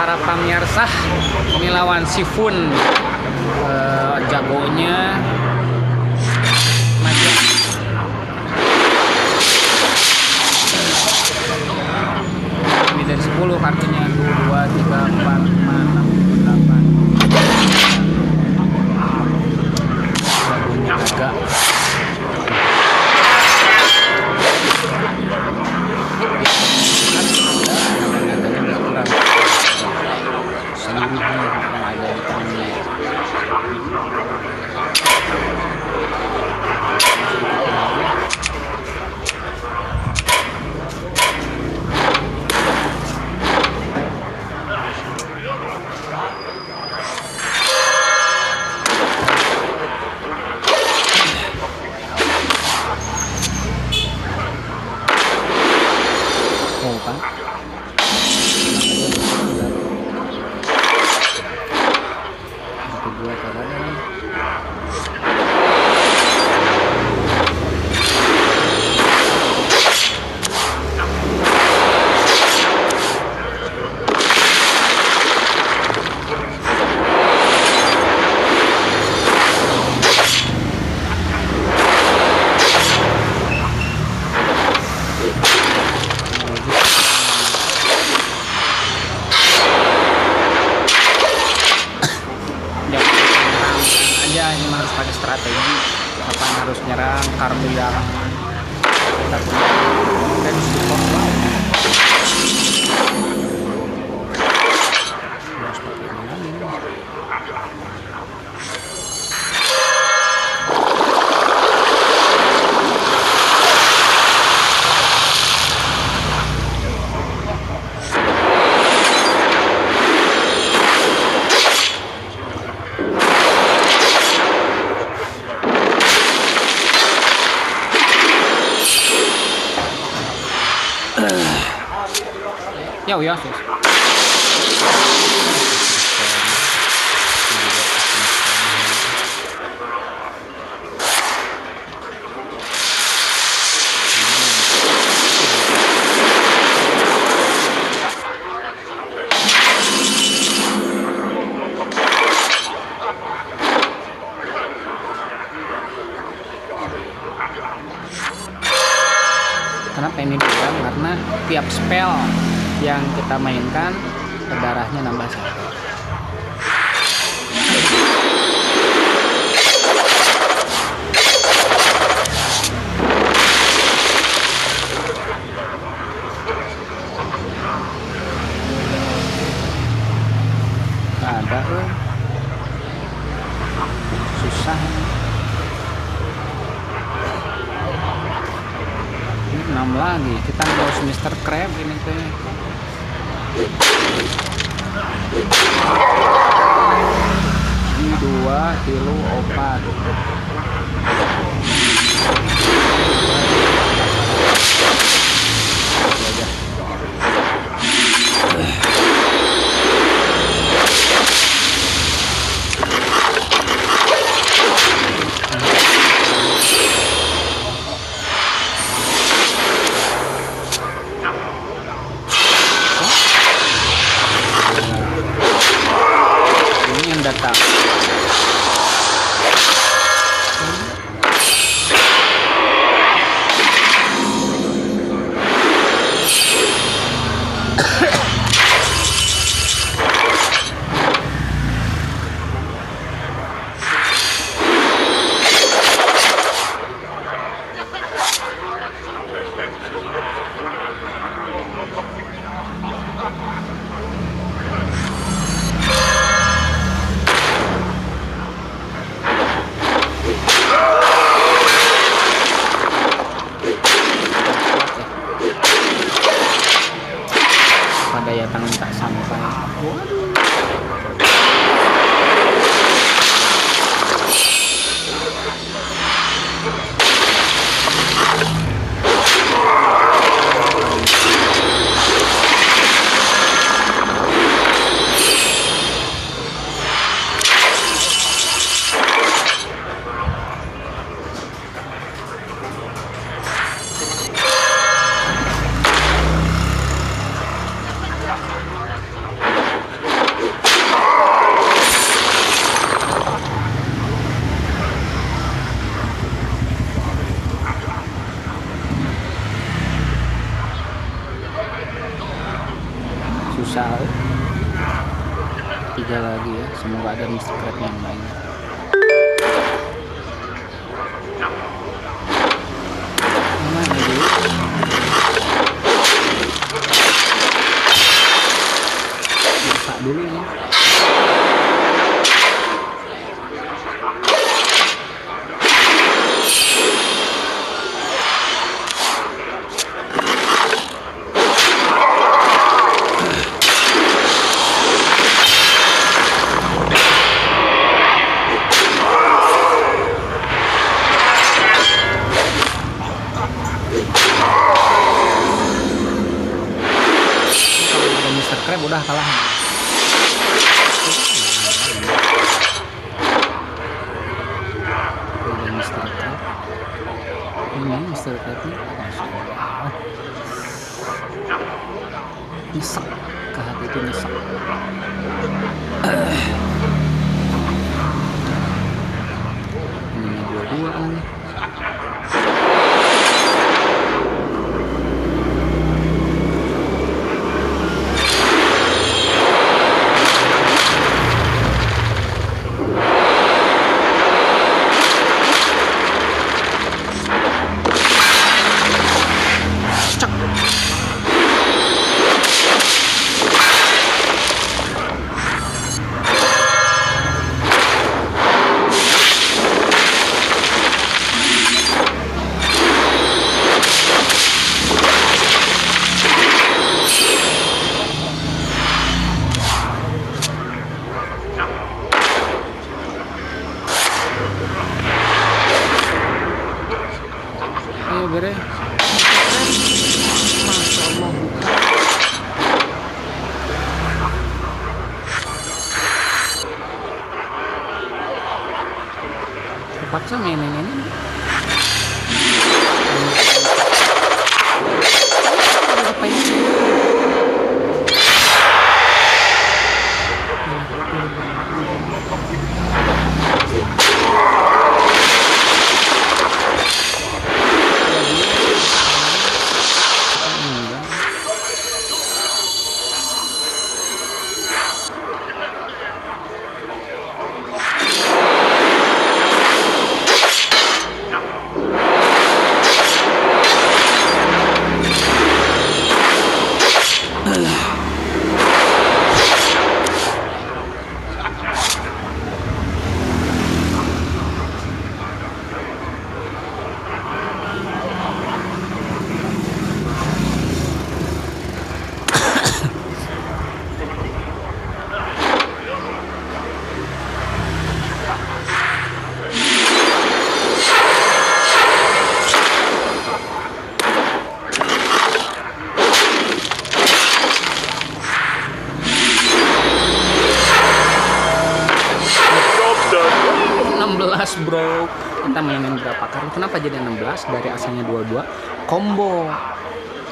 Para pemirsa, ini lawan Sifun, jagonya Maja. Ini dari 10 kartunya 2, 3, 4, 5, 6, 8. Jagonya agak seluruhnya yang ada di tangannya. Oh kan? Kedua kadang ini harus pakai strategi, kapan harus nyerang kartu yang kita punya dan support lain. Harus pakai ini. Ya, sus. Kenapa ini dibilang? Karena tiap spell yang kita mainkan darahnya nambah 1. Ada susah. Ini 6 lagi. Kita harus Mr. Crab ini tuh. Ini 2 kilo opat. Ini yang datang. Daya tangan tak sampai. Waduh. 3 lagi ya, semoga ada Mr. Crab yang main. Mana dulu? Masak dulu ya. Mr. Crab udah kalah. Udah Mr. Crab. Ini Mr. Crab nih. Masya Allah. Nyesek ke hati itu, nyesek. Ini 22 kan. Ayo bere. Masya Allah, buka. Terpaksa mainin ini. Apa ini? Bro, kita mainin berapa kali? Kenapa jadi 16? Dari asalnya 22 combo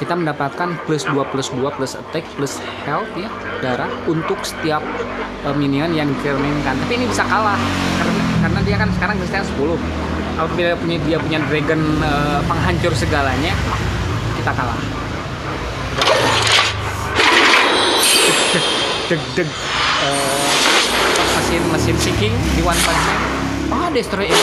kita mendapatkan plus 2 plus 2 plus attack plus health ya, darah untuk setiap minion yang dikirimkan. Tapi ini bisa kalah karena dia kan sekarang Christian 10. Apabila dia punya dragon penghancur segalanya, kita kalah. Deg mesin seeking di One Punch Man. Oh, destroy ini.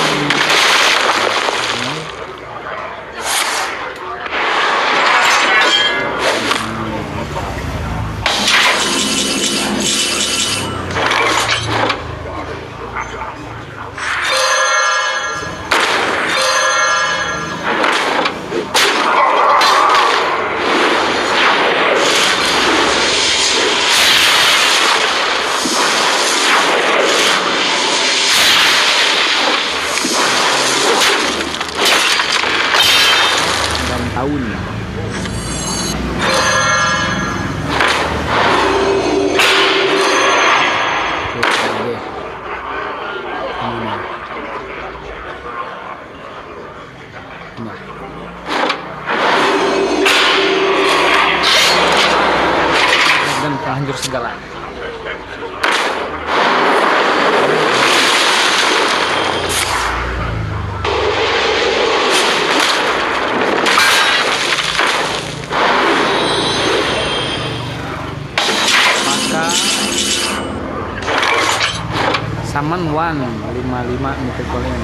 Summon 155 Mythic Golem.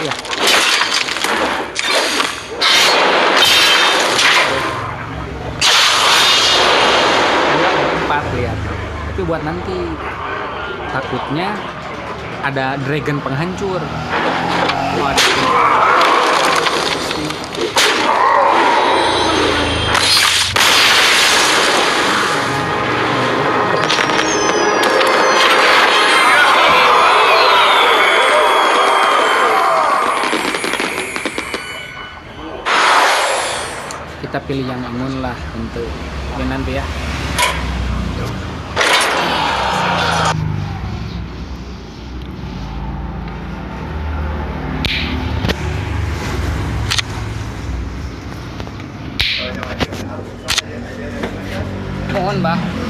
Ya. Ada 4 lihat. Tapi buat nanti takutnya ada dragon penghancur. Kita pilih yang imun lah untuk ini nanti ya. Mohon Mbak.